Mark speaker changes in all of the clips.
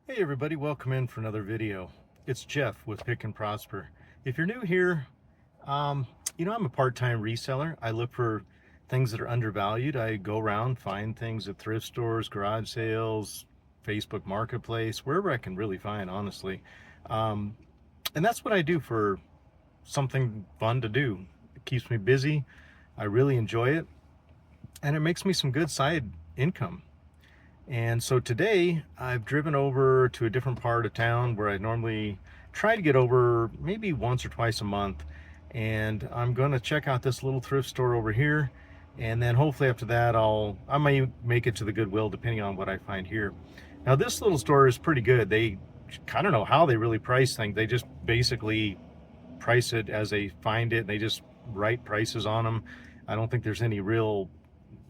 Speaker 1: Hey everybody, welcome in for another video. It's Jeff with PicknProsper. If you're new here, I'm a part-time reseller. I look for things that are undervalued. I go around, find things at thrift stores, garage sales, Facebook Marketplace, wherever I can really find, honestly. Um, and that's what I do for something fun to do. It keeps me busy. I really enjoy it, and it makes me some good side income. And so today I've driven over to a different part of town where I normally try to get over maybe once or twice a month. And I'm going to check out this little thrift store over here. And then hopefully after that, I might make it to the Goodwill depending on what I find here. Now this little store is pretty good. They kind of know how they really price things. They just basically price it as they find it. They just write prices on them. I don't think there's any real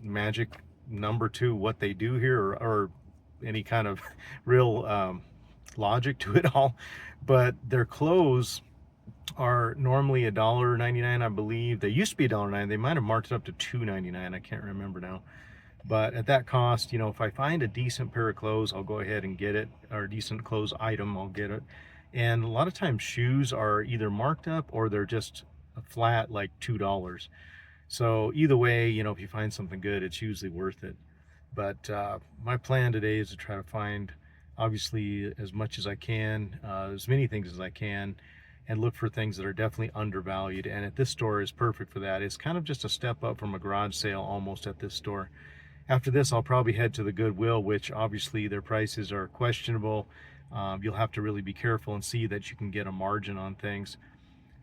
Speaker 1: magic number to what they do here, or any kind of real logic to it all. But their clothes are normally $1.99, I believe. They used to be $1.99. They might have marked it up to $2.99. I can't remember now. But at that cost, if I find a decent pair of clothes, I'll go ahead and get it, or a decent clothes item, I'll get it. And a lot of times shoes are either marked up or they're just a flat like $2. So either way, if you find something good, it's usually worth it. But my plan today is to try to find, obviously, as much as I can, as many things as I can, and look for things that are definitely undervalued. And at this store is perfect for that. It's kind of just a step up from a garage sale almost at this store. After this, I'll probably head to the Goodwill, which obviously their prices are questionable. You'll have to really be careful and see that you can get a margin on things.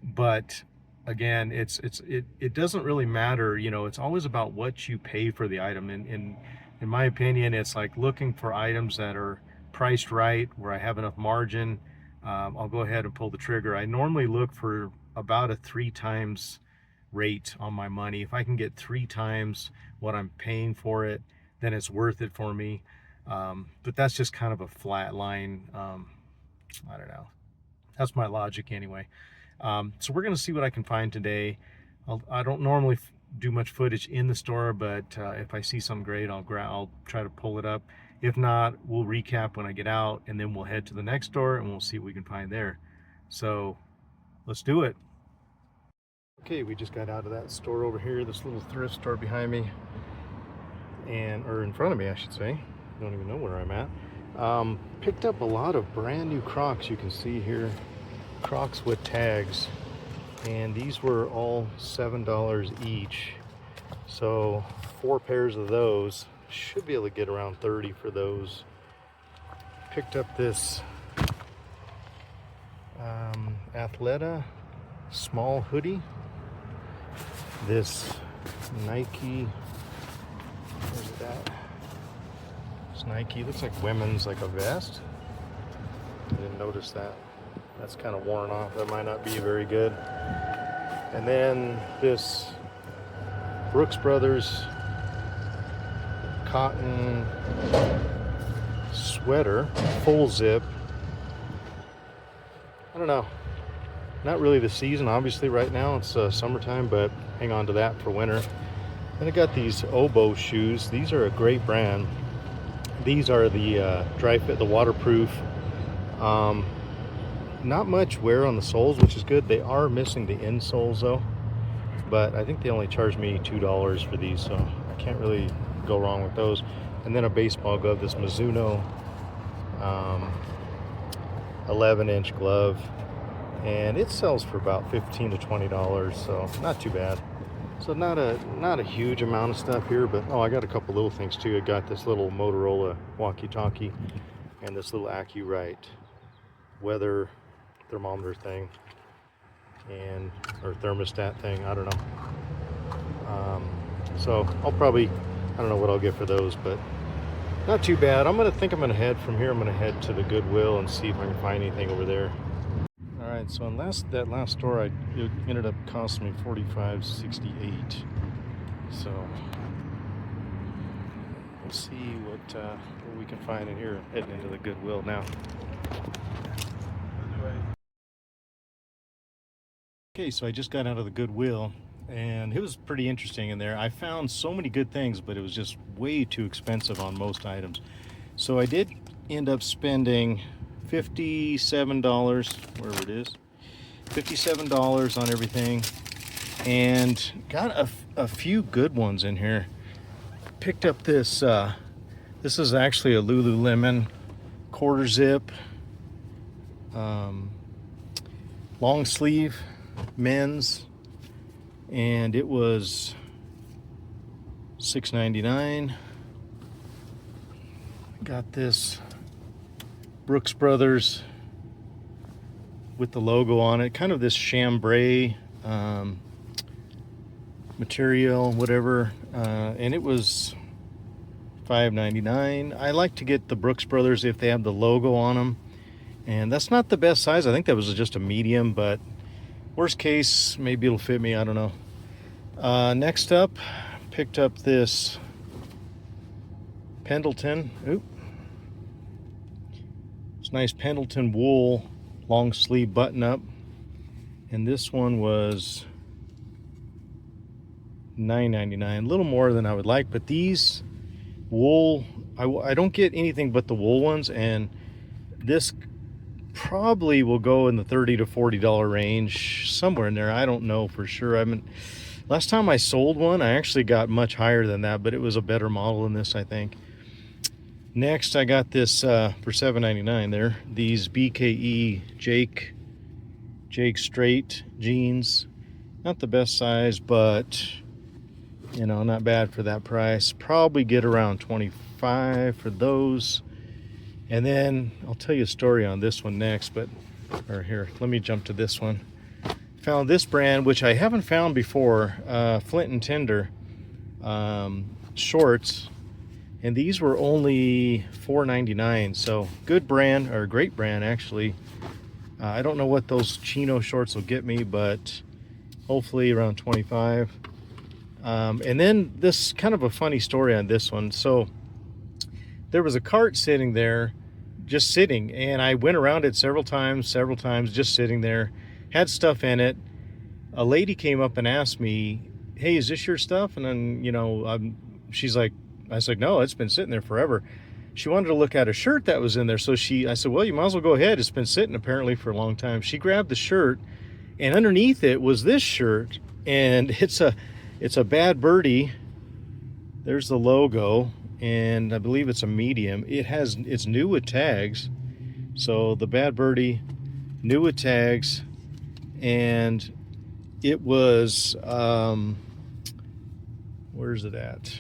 Speaker 1: But again, it doesn't really matter. It's always about what you pay for the item. And in my opinion, it's like looking for items that are priced right, where I have enough margin. I'll go ahead and pull the trigger. I normally look for about a 3 times rate on my money. If I can get 3 times what I'm paying for it, then it's worth it for me. But that's just kind of a flat line. I don't know. That's my logic anyway. So we're going to see what I can find today. I don't normally do much footage in the store, but if I see something great, I'll try to pull it up. If not, we'll recap when I get out, and then we'll head to the next store and we'll see what we can find there. So let's do it. Okay, we just got out of that store over here, this little thrift store behind me, or in front of me, I should say. I don't even know where I'm at. Picked up a lot of brand new Crocs. You can see here, Crocs with tags, and these were all $7 each. So 4 pairs of those, should be able to get around 30 for those. Picked up this Athleta small hoodie. This Nike, where's it at? It's Nike, looks like women's, like a vest. I didn't notice that. That's kind of worn off. That might not be very good. And then this Brooks Brothers cotton sweater, full zip. I don't know. Not really the season, obviously, right now. It's summertime, but hang on to that for winter. Then I got these Oboe shoes. These are a great brand. These are the dry fit, the waterproof. Not much wear on the soles, which is good. They are missing the insoles though, but I think they only charged me $2 for these, so I can't really go wrong with those. And then a baseball glove, this Mizuno 11-inch glove, and it sells for about $15 to $20, so not too bad. So not a huge amount of stuff here, but I got a couple little things too. I got this little Motorola walkie-talkie and this little AccuRite weather thermometer thing, or thermostat thing, I don't know. So I'll probably, I don't know what I'll get for those, but not too bad. I'm gonna head from here. I'm gonna head to the Goodwill and see if I can find anything over there. All right, so in that last store, it ended up costing me $45.68. So we'll see what we can find in here. Heading into the Goodwill now. Okay, so I just got out of the Goodwill, and it was pretty interesting in there. I found so many good things, but it was just way too expensive on most items. So I did end up spending $57, wherever it is, $57 on everything, and got a few good ones in here. Picked up this, this is actually a Lululemon quarter zip, long sleeve men's, and it was $6.99. Got this Brooks Brothers with the logo on it, kind of this chambray material, whatever, and it was $5.99. I like to get the Brooks Brothers if they have the logo on them, and that's not the best size. I think that was just a medium, but worst case, maybe it'll fit me, I don't know. Next up, picked up this Pendleton. Oop. It's nice Pendleton wool long sleeve button up, and this one was $9.99, a little more than I would like, but these wool, I don't get anything but the wool ones, and this probably will go in the $30 to $40 range, somewhere in there. I don't know for sure. I mean, last time I sold one, I actually got much higher than that, but it was a better model than this, I think. Next, I got this for $7.99 there. These BKE Jake straight jeans. Not the best size, but you know, not bad for that price. Probably get around $25 for those. And then I'll tell you a story on this one next, but or here, let me jump to this one. Found this brand, which I haven't found before, Flint and Tinder shorts, and these were only $4.99. So good brand, or great brand actually. I don't know what those chino shorts will get me, but hopefully around 25. And then this kind of a funny story on this one. So there was a cart sitting there, just sitting, and I went around it several times, just sitting there, had stuff in it. A lady came up and asked me, hey, is this your stuff? And then, you know, she's like, I said, no, it's been sitting there forever. She wanted to look at a shirt that was in there. So I said, well, you might as well go ahead. It's been sitting apparently for a long time. She grabbed the shirt, and underneath it was this shirt, and it's a Bad Birdie. There's the logo, and I believe it's a medium. It's new with tags. So the Bad Birdie, new with tags, and it was, where's it at?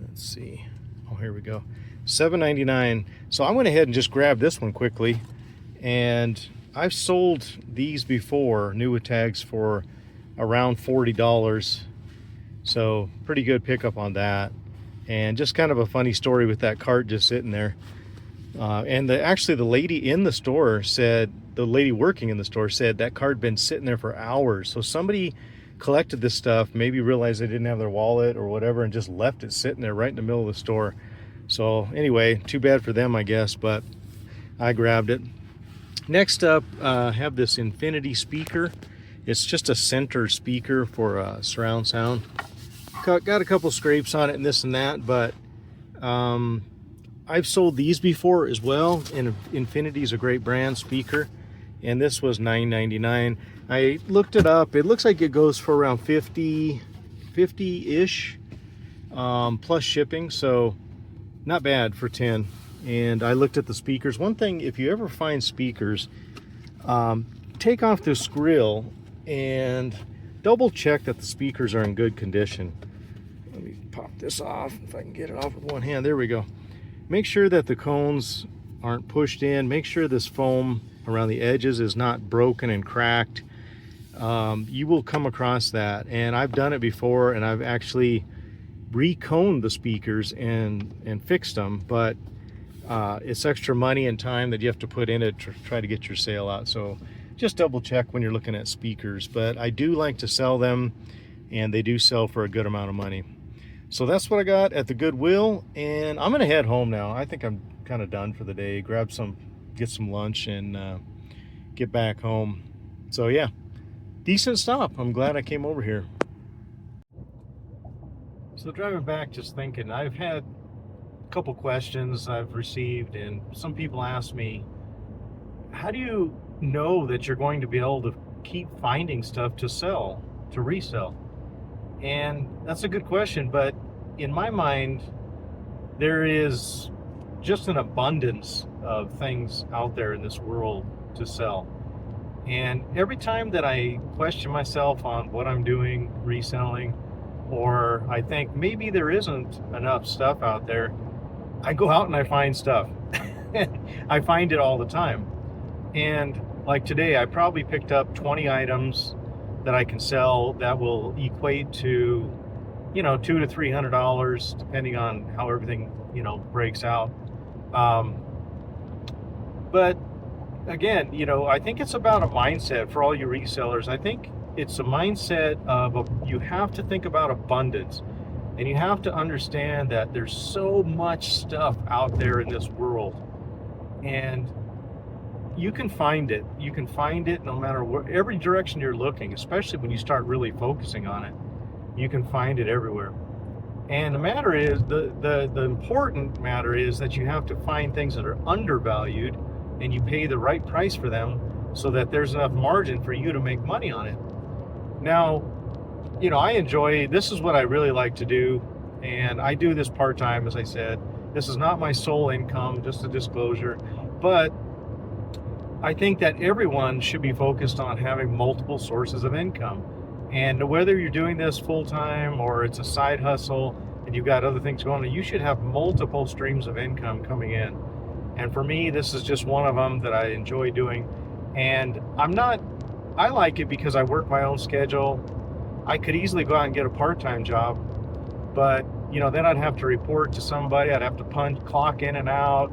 Speaker 1: Let's see. Oh, here we go. $7.99. So I went ahead and just grabbed this one quickly, and I've sold these before, new with tags, for around $40. So pretty good pickup on that. And just kind of a funny story with that cart just sitting there. And actually the lady in the store said, the lady working in the store said that cart had been sitting there for hours. So somebody collected this stuff, maybe realized they didn't have their wallet or whatever, and just left it sitting there right in the middle of the store. So anyway, too bad for them, I guess, but I grabbed it. Next up, I have this Infinity speaker. It's just a center speaker for surround sound. Got a couple scrapes on it and this and that, but I've sold these before as well, and Infinity's a great brand speaker, and this was $9.99. I looked it up. It looks like it goes for around 50-ish plus shipping, so not bad for 10. And I looked at the speakers. One thing, if you ever find speakers, take off this grill and double check that the speakers are in good condition. Let me pop this off if I can get it off with one hand. There we go. Make sure that the cones aren't pushed in. Make sure this foam around the edges is not broken and cracked. You will come across that, and I've done it before, and I've actually reconed the speakers and fixed them, but it's extra money and time that you have to put in it to try to get your sale out. So just double check when you're looking at speakers. But I do like to sell them, and they do sell for a good amount of money. So that's what I got at the Goodwill, and I'm gonna head home now. I think I'm kind of done for the day. Get some lunch and get back home. So yeah, decent stop. I'm glad I came over here. So driving back, just thinking, I've had couple questions I've received, and some people ask me, how do you know that you're going to be able to keep finding stuff to sell, to resell? And that's a good question, but in my mind, there is just an abundance of things out there in this world to sell. And every time that I question myself on what I'm doing reselling, or I think maybe there isn't enough stuff out there, I go out and I find stuff. I find it all the time. And like today, I probably picked up 20 items that I can sell that will equate to, $200 to $300, depending on how everything, breaks out. But again, I think it's about a mindset for all you resellers. I think it's a mindset of you have to think about abundance, and you have to understand that there's so much stuff out there in this world, and you can find it. You can find it no matter where, every direction you're looking, especially when you start really focusing on it. You can find it everywhere. And the matter is, the important matter is that you have to find things that are undervalued, and you pay the right price for them so that there's enough margin for you to make money on it. Now, I enjoy, this is what I really like to do, and I do this part-time, as I said. This is not my sole income, just a disclosure, but I think that everyone should be focused on having multiple sources of income. And whether you're doing this full-time or it's a side hustle and you've got other things going on, you should have multiple streams of income coming in. And for me, this is just one of them that I enjoy doing. And I like it because I work my own schedule. I could easily go out and get a part-time job, but then I'd have to report to somebody. I'd have to clock in and out,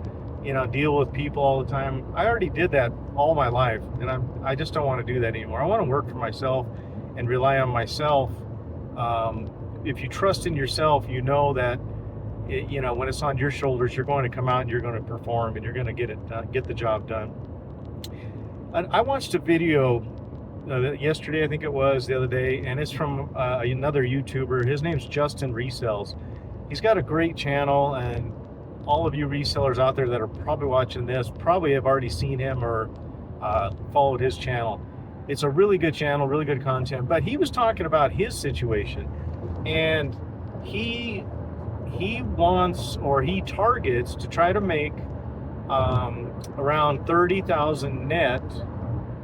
Speaker 1: deal with people all the time. I already did that all my life, and I just don't want to do that anymore. I want to work for myself and rely on myself. If you trust in yourself, you know that when it's on your shoulders, you're going to come out and you're going to perform and you're going to get the job done. I watched a video yesterday, I think it was, the other day, and it's from another YouTuber. His name's Justin Resells. He's got a great channel, and all of you resellers out there that are probably watching this probably have already seen him or followed his channel. It's a really good channel, really good content, but he was talking about his situation, and he wants, or he targets to try to make around 30,000 net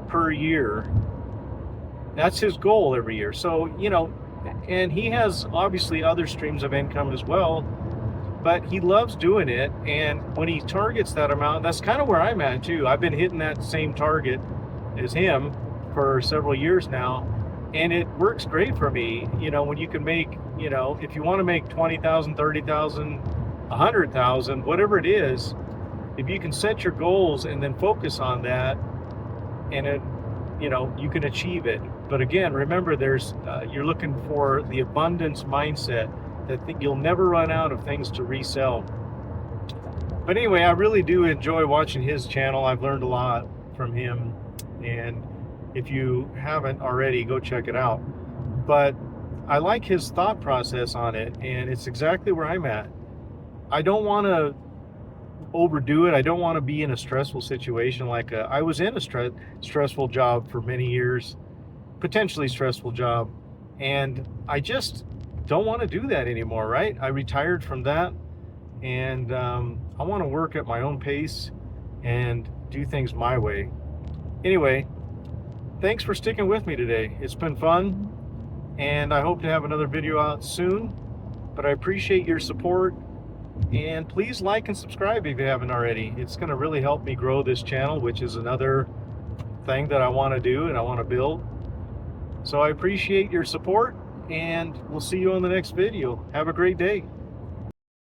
Speaker 1: per year. That's his goal every year. So, and he has obviously other streams of income as well, but he loves doing it. And when he targets that amount, that's kind of where I'm at too. I've been hitting that same target as him for several years now, and it works great for me. When you can make, if you want to make 20,000, 30,000, 100,000, whatever it is, if you can set your goals and then focus on that, and it, you can achieve it. But again, remember, you're looking for the abundance mindset, that you'll never run out of things to resell. But anyway, I really do enjoy watching his channel. I've learned a lot from him, and if you haven't already, go check it out. But I like his thought process on it, and it's exactly where I'm at. I don't want to overdo it. I don't want to be in a stressful situation. I was in a stressful job for many years, potentially stressful job, and I just don't want to do that anymore, right? I retired from that, and I want to work at my own pace and do things my way. Anyway, thanks for sticking with me today. It's been fun, and I hope to have another video out soon, but I appreciate your support, and please like and subscribe if you haven't already. It's going to really help me grow this channel, which is another thing that I want to do and I want to build. So I appreciate your support, and we'll see you on the next video. Have a great day.